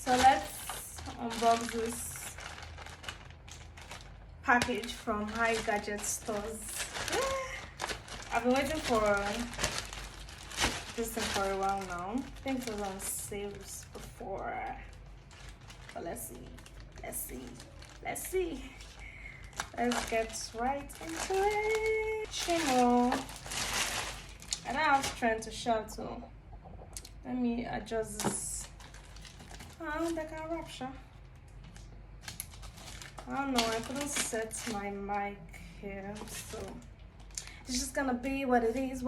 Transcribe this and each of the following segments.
So let's unbox this package from High Gadget Stores. I've been waiting for this thing for a while now. I think it was on sales before. But let's see. Let's get right into it. Chimo. I don't have strength to shout, so let me adjust this. That can rupture. I don't know, I couldn't set my mic here, so it's just gonna be what it is.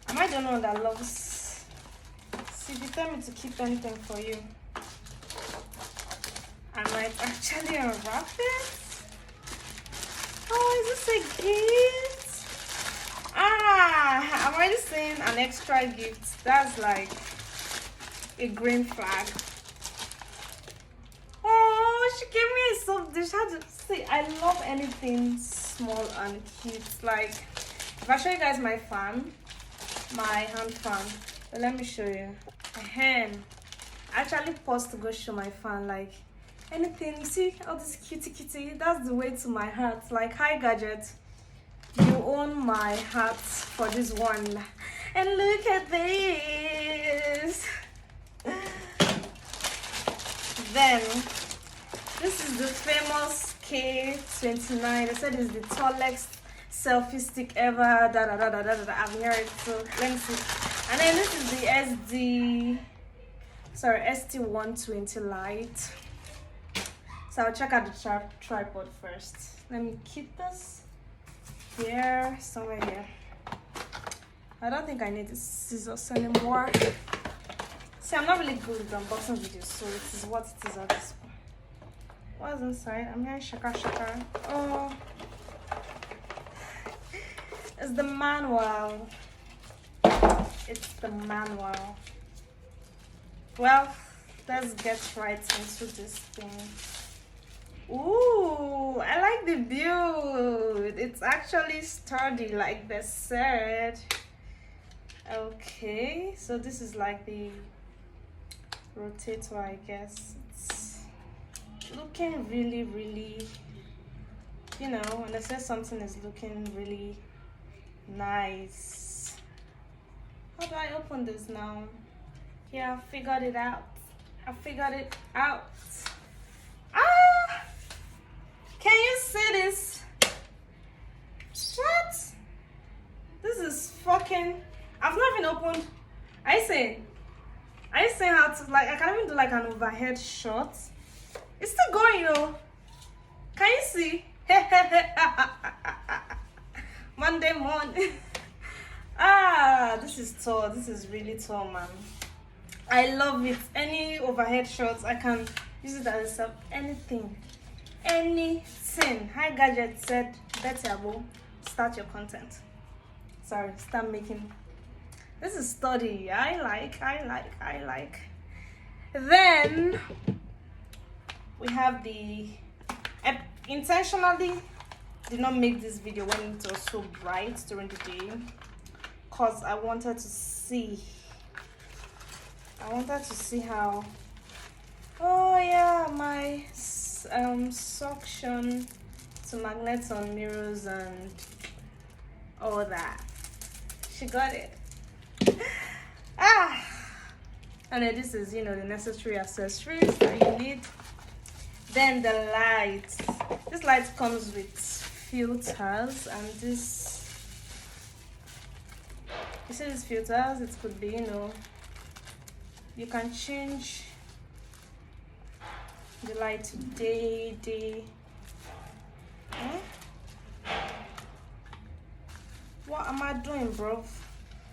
Am I the one that loves? See, if you tell me to keep anything for you, I might actually unwrap it. Oh, is this a gift? I'm already seeing an extra gift. That's like a green flag. Oh, she gave me a soap dish. See, I love anything small and cute. Like, if I show you guys my hand fan, but let me show you. I actually paused to go show my fan. Like, anything, you see all this cutie, that's the way to my heart. Like, High Gadget, you own my heart for this one. And look at this. Then this is the famous K29. They said it's the tallest selfie stick ever. I've heard, so let me see. And then this is the ST120 light. So I'll check out the tripod first. Let me keep this here, somewhere here. I don't think I need the scissors anymore. See, I'm not really good with unboxing videos, so it is what it is at this point. What's inside? I'm hearing shaka. Oh, it's the manual. It's the manual. Well, let's get right into this thing. Ooh, I like the build. It's actually sturdy, like they said. Okay, so this is like the rotator, I guess. It's looking really, you know, when they say something is looking really nice. How do I open this now? Yeah, I figured it out. Ah! Can you see this? What? This is fucking... I've not even opened... I say how to, like, I can even do like an overhead shot. It's still going, though. Can you see? Monday morning. This is tall. This is really tall, man. I love it. Any overhead shots, I can use it as a anything. High Gadget said, better start your content. Sorry, start making. This is sturdy. I like. Then we have the... I intentionally did not make this video when it was so bright during the day, because I wanted to see how... Oh yeah, my suction to magnets on mirrors and all that. She got it. And then this is, you know, the necessary accessories that you need. Then the light. This light comes with filters, and this, you see these filters, it could be, you know, you can change the light to day. What am I doing, bro?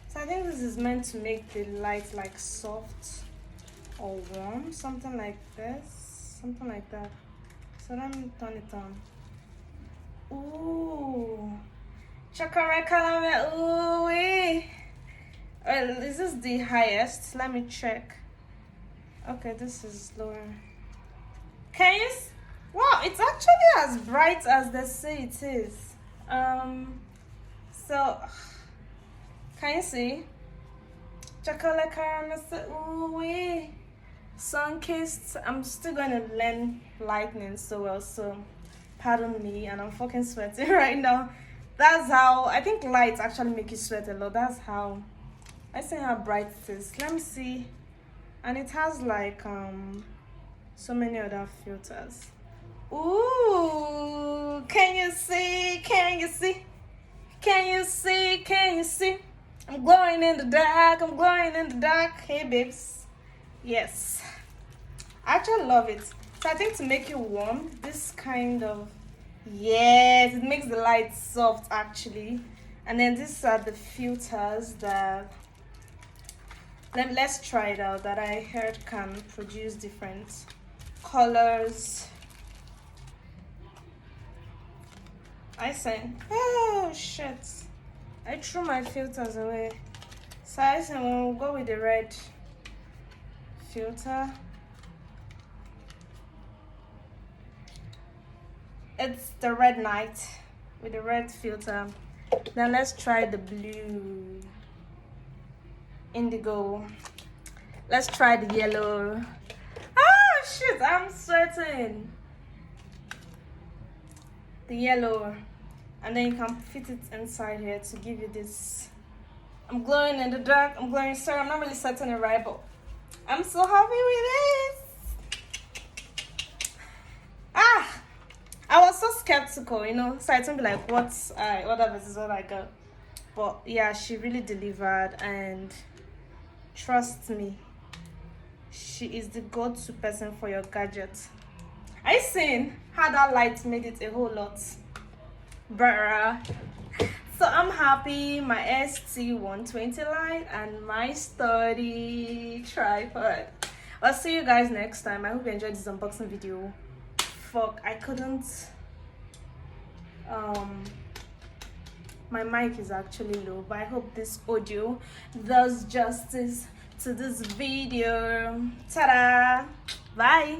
So I think this is meant to make the light like soft or warm, something like this, something like that. So let me turn it on. Ooh, chakaraka. Ooh, is this the highest? Let me check. Okay, this is lower. Can you? Wow, it's actually as bright as they say it is. So can you see? Chocolate caramel, ooh wee. Sun-kissed. I'm still gonna learn lightning so well, so pardon me, and I'm fucking sweating right now. That's how I think lights actually make you sweat a lot. That's how I see how bright it is. Let me see. And it has like so many other filters. Ooh, can you see? Can you see? Can you see? Can you see? I'm glowing in the dark. I'm glowing in the dark. Hey babes. Yes. I actually love it. So I think to make it warm, this kind of, yes, it makes the light soft actually. And then these are the filters that, let's try it out, that I heard can produce different colors. I said, oh shit, I threw my filters away. So I said we'll go with the red filter. It's the red night with the red filter. Then let's try the blue indigo. Let's try the yellow. Oh shit, I'm sweating. The yellow, and then you can fit it inside here to give you this. I'm glowing in the dark. I'm glowing. Sorry, I'm not really setting it right, but I'm so happy with this. I was so skeptical, you know, so I don't be like, what's whatever this is all I got. But yeah, she really delivered, and trust me, she is the go-to person for your gadget. I seen how that light made it a whole lot better. So I'm happy. My ST120 light and my study tripod. I'll see you guys next time. I hope you enjoyed this unboxing video. Fuck, I couldn't. My mic is actually low, but I hope this audio does justice to this video. Ta-da! Bye.